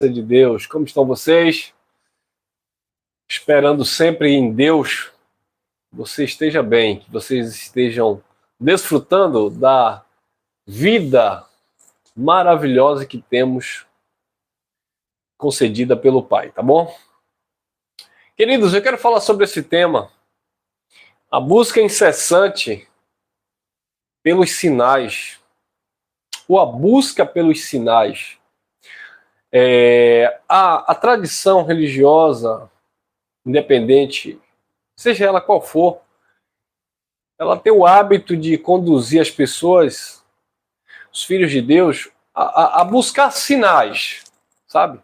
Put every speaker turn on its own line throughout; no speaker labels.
de Deus, como estão vocês? Esperando sempre em Deus que você esteja bem, que vocês estejam desfrutando da vida maravilhosa que temos concedida pelo Pai, tá bom? Queridos, eu quero falar sobre esse tema, a busca incessante pelos sinais, ou a busca pelos sinais. A tradição religiosa, independente, seja ela qual for, ela tem o hábito de conduzir as pessoas, os filhos de Deus, a buscar sinais, sabe?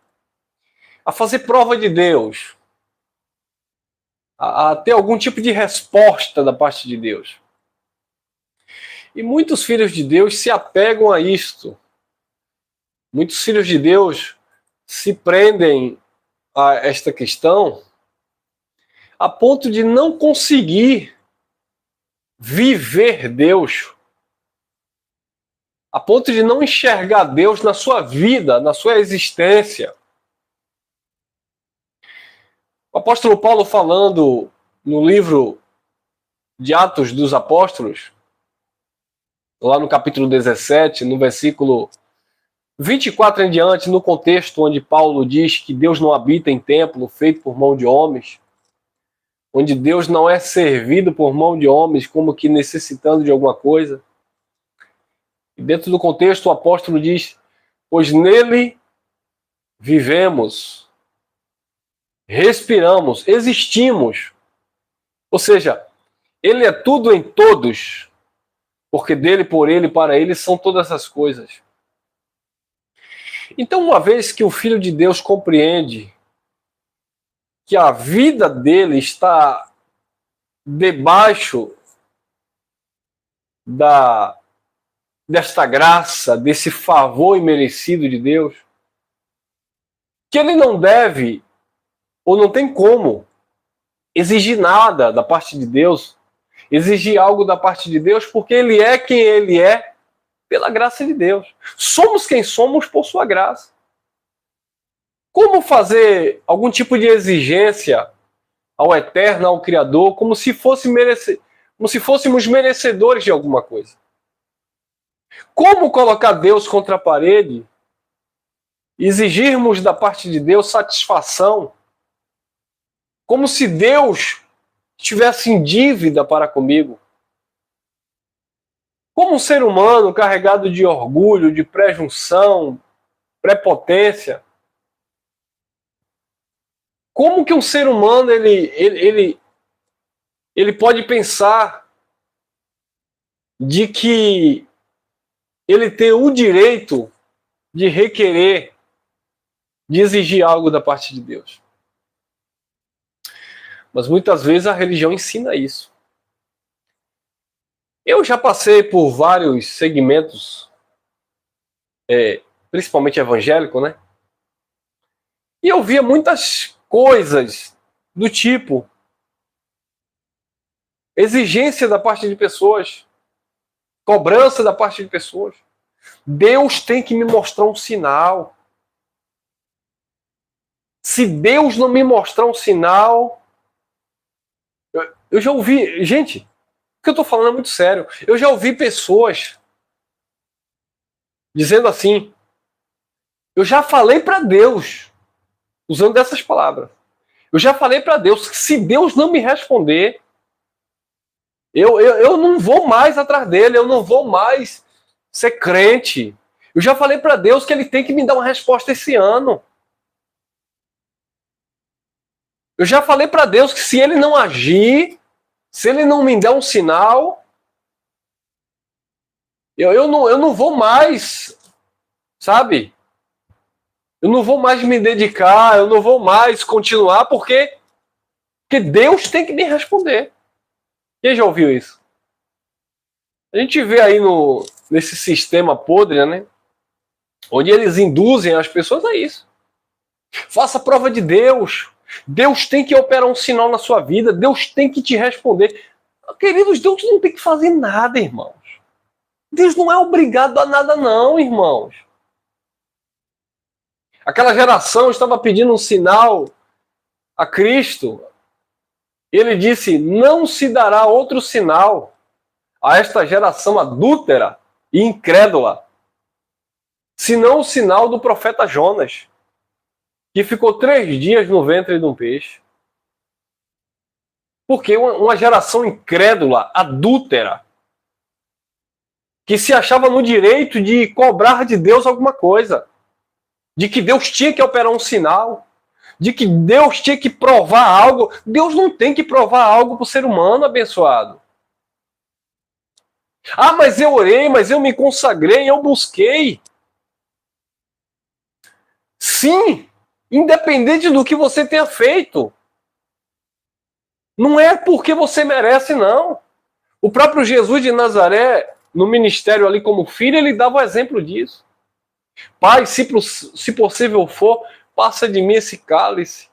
A fazer prova de Deus, a ter algum tipo de resposta da parte de Deus. E muitos filhos de Deus se apegam a isto. Muitos filhos de Deus se prendem a esta questão a ponto de não conseguir viver Deus, a ponto de não enxergar Deus na sua vida, na sua existência. O apóstolo Paulo, falando no livro de Atos dos Apóstolos, lá no capítulo 17, no versículo 24 em diante, no contexto onde Paulo diz que Deus não habita em templo feito por mão de homens, onde Deus não é servido por mão de homens como que necessitando de alguma coisa. E dentro do contexto o apóstolo diz: pois nele vivemos, respiramos, existimos. Ou seja, ele é tudo em todos, porque dele, por ele, para ele são todas as coisas. Então, uma vez que o Filho de Deus compreende que a vida dele está debaixo desta graça, desse favor imerecido de Deus, que ele não deve, ou não tem como, exigir nada da parte de Deus, exigir algo da parte de Deus, porque ele é quem ele é pela graça de Deus. Somos quem somos por sua graça. Como fazer algum tipo de exigência ao Eterno, ao Criador, como se fôssemos merecedores de alguma coisa? Como colocar Deus contra a parede, exigirmos da parte de Deus satisfação, como se Deus estivesse em dívida para comigo? Como um ser humano carregado de orgulho, de prejunção, prepotência, como que um ser humano ele pode pensar de que ele tem o direito de requerer, de exigir algo da parte de Deus? Mas muitas vezes a religião ensina isso. Eu já passei por vários segmentos, principalmente evangélico, né? E eu via muitas coisas do tipo exigência da parte de pessoas, cobrança da parte de pessoas. Deus tem que me mostrar um sinal. Se Deus não me mostrar um sinal... Eu já ouvi... Gente, o que eu estou falando é muito sério. Eu já ouvi pessoas dizendo assim: eu já falei para Deus, usando dessas palavras, eu já falei para Deus que se Deus não me responder, eu não vou mais atrás dele, eu não vou mais ser crente. Eu já falei para Deus que ele tem que me dar uma resposta esse ano. Eu já falei para Deus que se ele não agir, se ele não me der um sinal, eu não vou mais, sabe? Eu não vou mais me dedicar, eu não vou mais continuar, porque Deus tem que me responder. Quem já ouviu isso? A gente vê aí nesse sistema podre, né? Onde eles induzem as pessoas a isso. Faça prova de Deus. Deus tem que operar um sinal na sua vida. Deus tem que te responder. Queridos, Deus não tem que fazer nada, irmãos. Deus não é obrigado a nada não, irmãos. Aquela geração estava pedindo um sinal a Cristo. Ele disse: não se dará outro sinal a esta geração adúltera e incrédula, senão o sinal do profeta Jonas, que ficou 3 dias no ventre de um peixe. Porque uma geração incrédula, adúltera, que se achava no direito de cobrar de Deus alguma coisa, de que Deus tinha que operar um sinal, de que Deus tinha que provar algo. Deus não tem que provar algo para o ser humano, abençoado. Ah, mas eu orei, mas eu me consagrei, eu busquei. Sim, independente do que você tenha feito. Não é porque você merece, não. O próprio Jesus de Nazaré, no ministério ali como filho, ele dava o exemplo disso. Pai, se possível for, passa de mim esse cálice.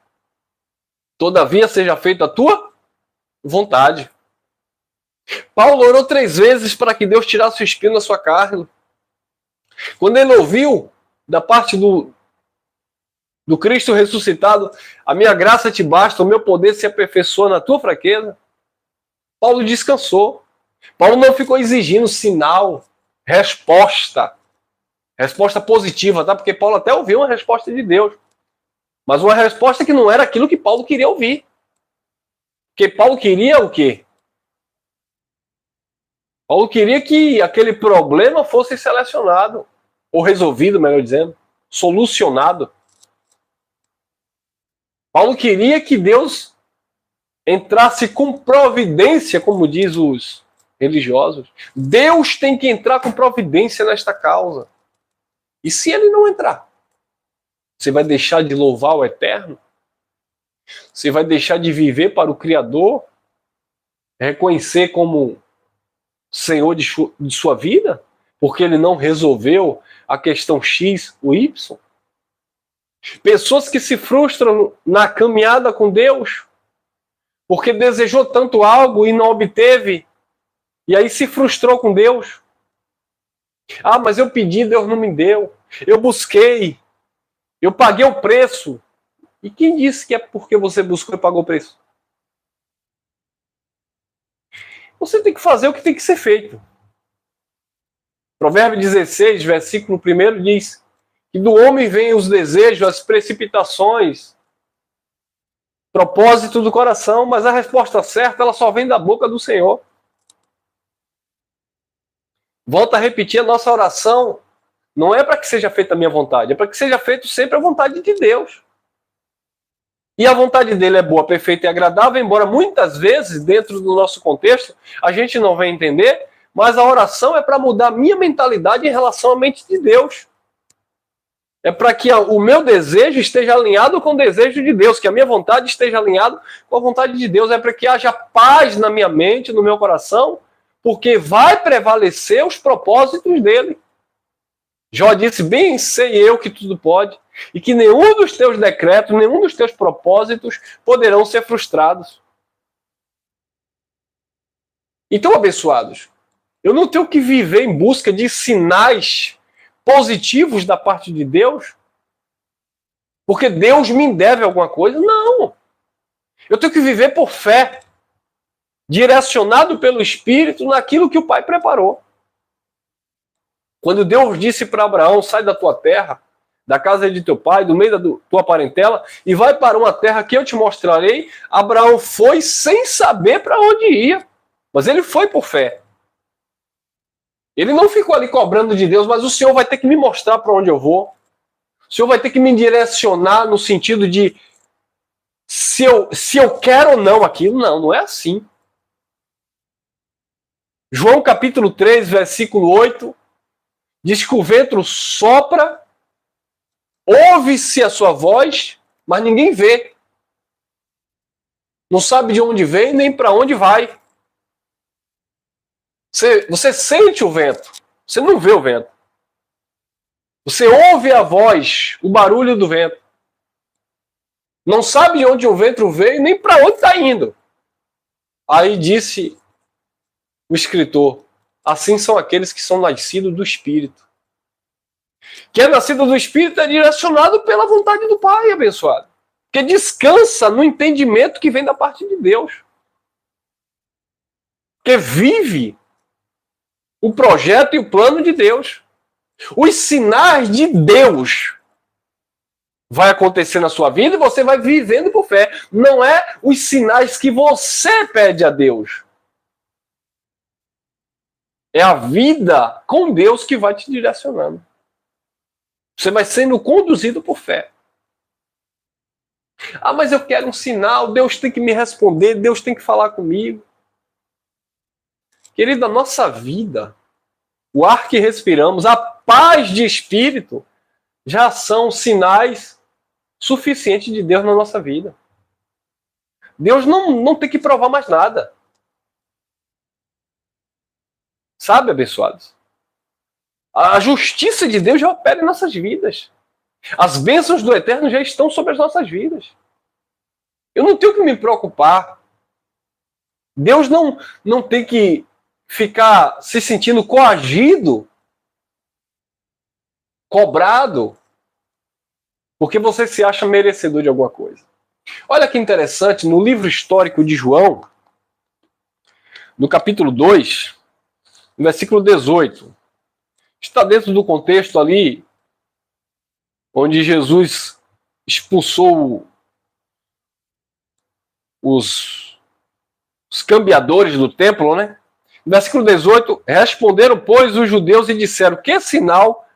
Todavia seja feita a tua vontade. Paulo orou 3 vezes para que Deus tirasse o espinho da sua carne. Quando ele ouviu da parte do Cristo ressuscitado: a minha graça te basta, o meu poder se aperfeiçoa na tua fraqueza, Paulo descansou. Paulo não ficou exigindo sinal, resposta positiva, tá? Porque Paulo até ouviu uma resposta de Deus, mas uma resposta que não era aquilo que Paulo queria ouvir. Porque Paulo queria o quê? Paulo queria que aquele problema fosse selecionado, ou resolvido, melhor dizendo, solucionado. Paulo queria que Deus entrasse com providência, como diz os religiosos. Deus tem que entrar com providência nesta causa. E se ele não entrar? Você vai deixar de louvar o Eterno? Você vai deixar de viver para o Criador? Reconhecer como Senhor de sua vida? Porque ele não resolveu a questão X ou Y? Pessoas que se frustram na caminhada com Deus porque desejou tanto algo e não obteve, e aí se frustrou com Deus. Ah, mas eu pedi, Deus não me deu. Eu busquei, eu paguei o preço. E quem disse que é porque você buscou e pagou o preço? Você tem que fazer o que tem que ser feito. Provérbio 16, versículo 1 diz que do homem vêm os desejos, as precipitações, propósito do coração, mas a resposta certa ela só vem da boca do Senhor. Volto a repetir, a nossa oração não é para que seja feita a minha vontade, é para que seja feita sempre a vontade de Deus. E a vontade dele é boa, perfeita e agradável, embora muitas vezes, dentro do nosso contexto, a gente não vai entender, mas a oração é para mudar a minha mentalidade em relação à mente de Deus. É para que o meu desejo esteja alinhado com o desejo de Deus, que a minha vontade esteja alinhada com a vontade de Deus. É para que haja paz na minha mente, no meu coração, porque vai prevalecer os propósitos dele. Jó disse: bem sei eu que tudo pode, e que nenhum dos teus decretos, nenhum dos teus propósitos poderão ser frustrados. Então, abençoados, eu não tenho que viver em busca de sinais positivos da parte de Deus, porque Deus me deve alguma coisa. Não. Eu tenho que viver por fé, direcionado pelo Espírito naquilo que o Pai preparou. Quando Deus disse para Abraão: sai da tua terra, da casa de teu pai, do meio da tua parentela, e vai para uma terra que eu te mostrarei, Abraão foi sem saber para onde ia, mas ele foi por fé. Ele não ficou ali cobrando de Deus: mas o Senhor vai ter que me mostrar para onde eu vou. O Senhor vai ter que me direcionar no sentido de se eu quero ou não aquilo. Não, não é assim. João capítulo 3, versículo 8, diz que o vento sopra, ouve-se a sua voz, mas ninguém vê. Não sabe de onde vem nem para onde vai. Você sente o vento, você não vê o vento. Você ouve a voz, o barulho do vento. Não sabe de onde o vento veio nem para onde está indo. Aí disse o escritor: assim são aqueles que são nascidos do Espírito. Quem é nascido do Espírito é direcionado pela vontade do Pai, abençoado. Que descansa no entendimento que vem da parte de Deus. Que vive o projeto e o plano de Deus. Os sinais de Deus vai acontecer na sua vida e você vai vivendo por fé. Não é os sinais que você pede a Deus. É a vida com Deus que vai te direcionando. Você vai sendo conduzido por fé. Ah, mas eu quero um sinal, Deus tem que me responder, Deus tem que falar comigo. Querido, a nossa vida, o ar que respiramos, a paz de espírito, já são sinais suficientes de Deus na nossa vida. Deus não tem que provar mais nada. Sabe, abençoados? A justiça de Deus já opera em nossas vidas. As bênçãos do Eterno já estão sobre as nossas vidas. Eu não tenho que me preocupar. Deus não tem que ficar se sentindo coagido, cobrado, porque você se acha merecedor de alguma coisa. Olha que interessante, no livro histórico de João, no capítulo 2, no versículo 18, está dentro do contexto ali onde Jesus expulsou os cambiadores do templo, né? No versículo 18, responderam, pois, os judeus e disseram, que sinal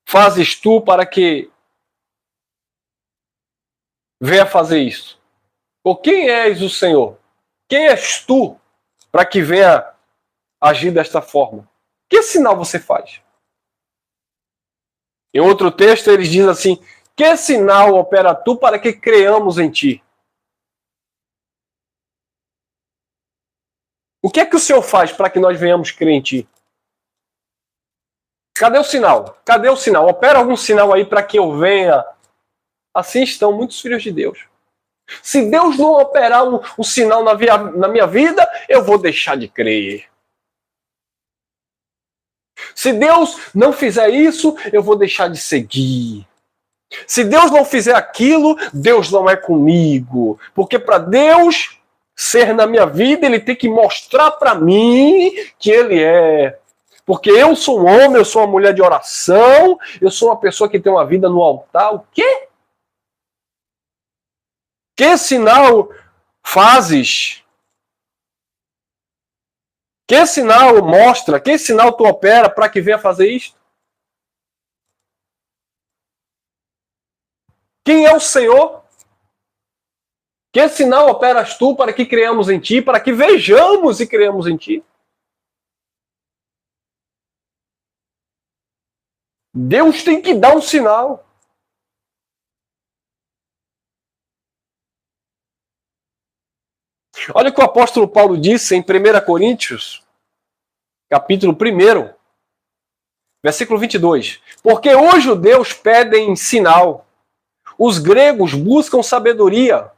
fazes tu para que venha fazer isso? Ou quem és o Senhor? Quem és tu para que venha agir desta forma? Que sinal você faz? Em outro texto, eles dizem assim, que sinal opera tu para que creamos em ti? O que é que o Senhor faz para que nós venhamos crer em ti? Cadê o sinal? Cadê o sinal? Opera algum sinal aí para que eu venha? Assim estão muitos filhos de Deus. Se Deus não operar um sinal na minha vida, eu vou deixar de crer. Se Deus não fizer isso, eu vou deixar de seguir. Se Deus não fizer aquilo, Deus não é comigo. Porque para Deus ser na minha vida, Ele tem que mostrar para mim que Ele é. Porque eu sou um homem, eu sou uma mulher de oração, eu sou uma pessoa que tem uma vida no altar. O quê? Que sinal fazes? Que sinal mostra? Que sinal tu opera para que venha fazer isto? Quem é o Senhor? Que sinal operas tu para que creamos em ti, para que vejamos e creamos em ti? Deus tem que dar um sinal. Olha o que o apóstolo Paulo disse em 1 Coríntios, capítulo 1, versículo 22. Porque os judeus pedem sinal, os gregos buscam sabedoria,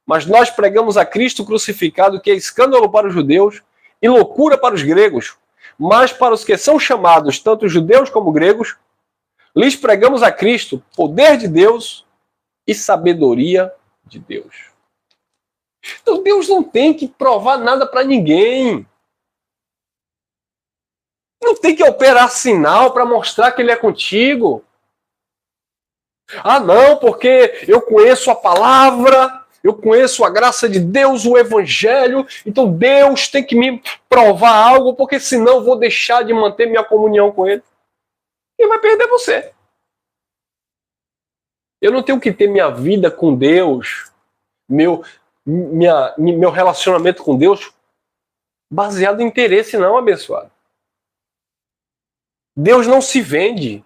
mas nós pregamos a Cristo crucificado, que é escândalo para os judeus e loucura para os gregos. Mas para os que são chamados, tanto judeus como gregos, lhes pregamos a Cristo, poder de Deus e sabedoria de Deus. Então Deus não tem que provar nada para ninguém. Não tem que operar sinal para mostrar que Ele é contigo. Ah, não, porque eu conheço a palavra, eu conheço a graça de Deus, o Evangelho, então Deus tem que me provar algo, porque senão eu vou deixar de manter minha comunhão com Ele. E vai perder você. Eu não tenho que ter minha vida com Deus, meu relacionamento com Deus baseado em interesse, não, abençoado. Deus não se vende.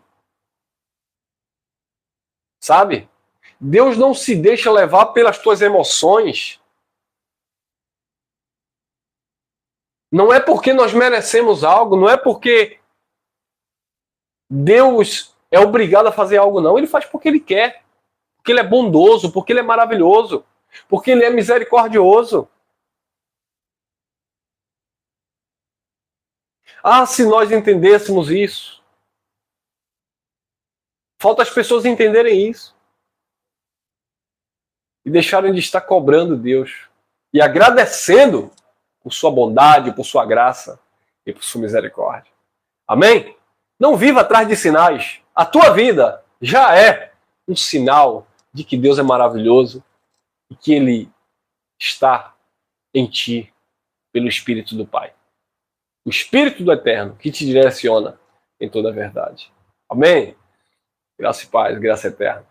Sabe? Deus não se deixa levar pelas tuas emoções. Não é porque nós merecemos algo, não é porque Deus é obrigado a fazer algo, não. Ele faz porque Ele quer. Porque Ele é bondoso, porque Ele é maravilhoso, porque Ele é misericordioso. Ah, se nós entendêssemos isso. Falta as pessoas entenderem isso. E deixarem de estar cobrando Deus. E agradecendo por sua bondade, por sua graça e por sua misericórdia. Amém? Não viva atrás de sinais. A tua vida já é um sinal de que Deus é maravilhoso e que Ele está em ti pelo Espírito do Pai. O Espírito do Eterno que te direciona em toda a verdade. Amém? Graça e paz, graça eterna.